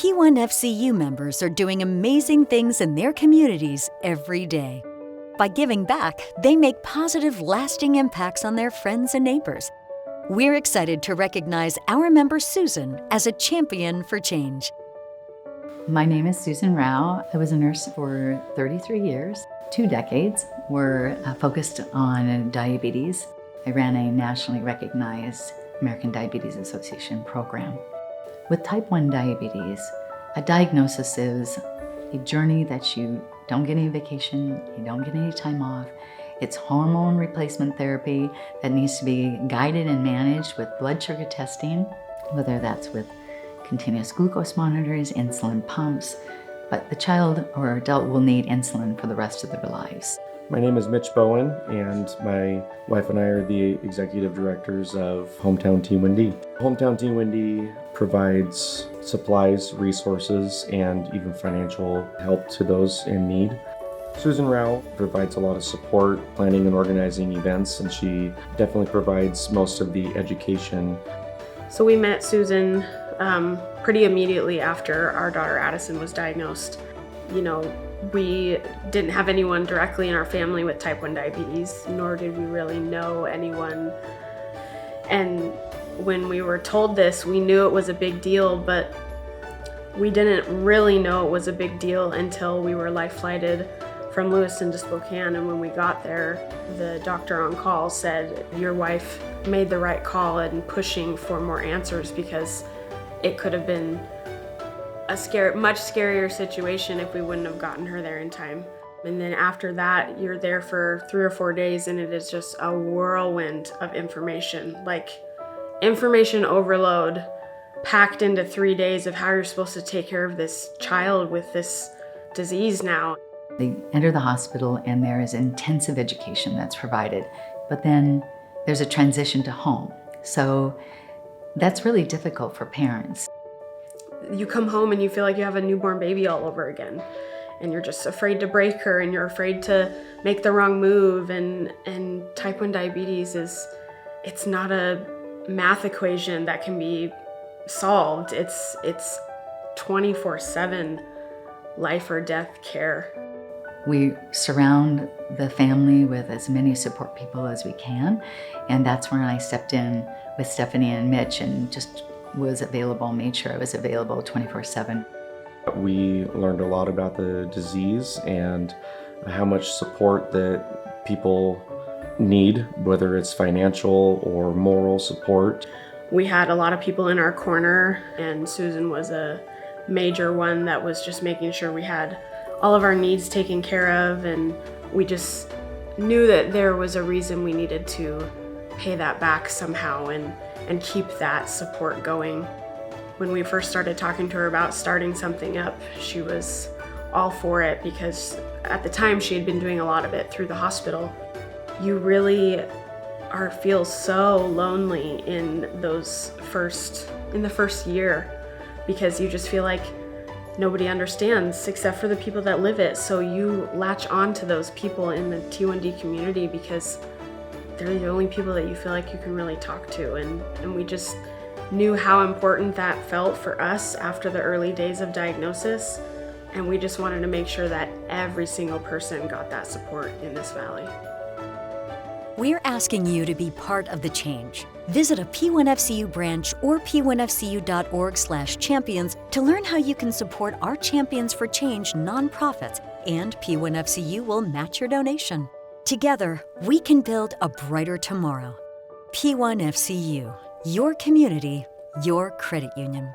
P1FCU members are doing amazing things in their communities every day. By giving back, they make positive, lasting impacts on their friends and neighbors. We're excited to recognize our member Susan as a champion for change. My name is Susan Rao. I was a nurse for 33 years. 2 decades were focused on diabetes. I ran a nationally recognized American Diabetes Association program. With type 1 diabetes, a diagnosis is a journey that you don't get any vacation, you don't get any time off. It's hormone replacement therapy that needs to be guided and managed with blood sugar testing, whether that's with continuous glucose monitors, insulin pumps, but the child or adult will need insulin for the rest of their lives. My name is Mitch Bowen, and my wife and I are the executive directors of Hometown T1D. Hometown T1D provides supplies, resources, and even financial help to those in need. Susan Rao provides a lot of support, planning and organizing events, and she definitely provides most of the education. So we met Susan pretty immediately after our daughter Addison was diagnosed. We didn't have anyone directly in our family with type 1 diabetes, nor did we really know anyone. And when we were told this, we knew it was a big deal, but we didn't really know it was a big deal until we were life flighted from Lewiston to Spokane. And when we got there, the doctor on call said, "Your wife made the right call in pushing for more answers, because it could have been a much scarier situation if we wouldn't have gotten her there in time." And then after that, you're there for 3 or 4 days, and it is just a whirlwind of information, like information overload packed into 3 days of how you're supposed to take care of this child with this disease now. They enter the hospital and there is intensive education that's provided, but then there's a transition to home. So that's really difficult for parents. You come home and you feel like you have a newborn baby all over again, and you're just afraid to break her, and you're afraid to make the wrong move. And type 1 diabetes it's not a math equation that can be solved. It's 24/7 life or death care. We surround the family with as many support people as we can, and that's when I stepped in with Stephanie and Mitch and just was available, made sure I was available 24/7. We learned a lot about the disease and how much support that people need, whether it's financial or moral support. We had a lot of people in our corner, and Susan was a major one that was just making sure we had all of our needs taken care of, and we just knew that there was a reason we needed to pay that back somehow and keep that support going. When we first started talking to her about starting something up, she was all for it, because at the time she had been doing a lot of it through the hospital. You really feel so lonely in the first year, because you just feel like nobody understands except for the people that live it. So you latch on to those people in the T1D community because they're the only people that you feel like you can really talk to. And we just knew how important that felt for us after the early days of diagnosis. And we just wanted to make sure that every single person got that support in this valley. We're asking you to be part of the change. Visit a P1FCU branch or p1fcu.org/champions to learn how you can support our Champions for Change nonprofits, and P1FCU will match your donation. Together, we can build a brighter tomorrow. P1FCU, your community, your credit union.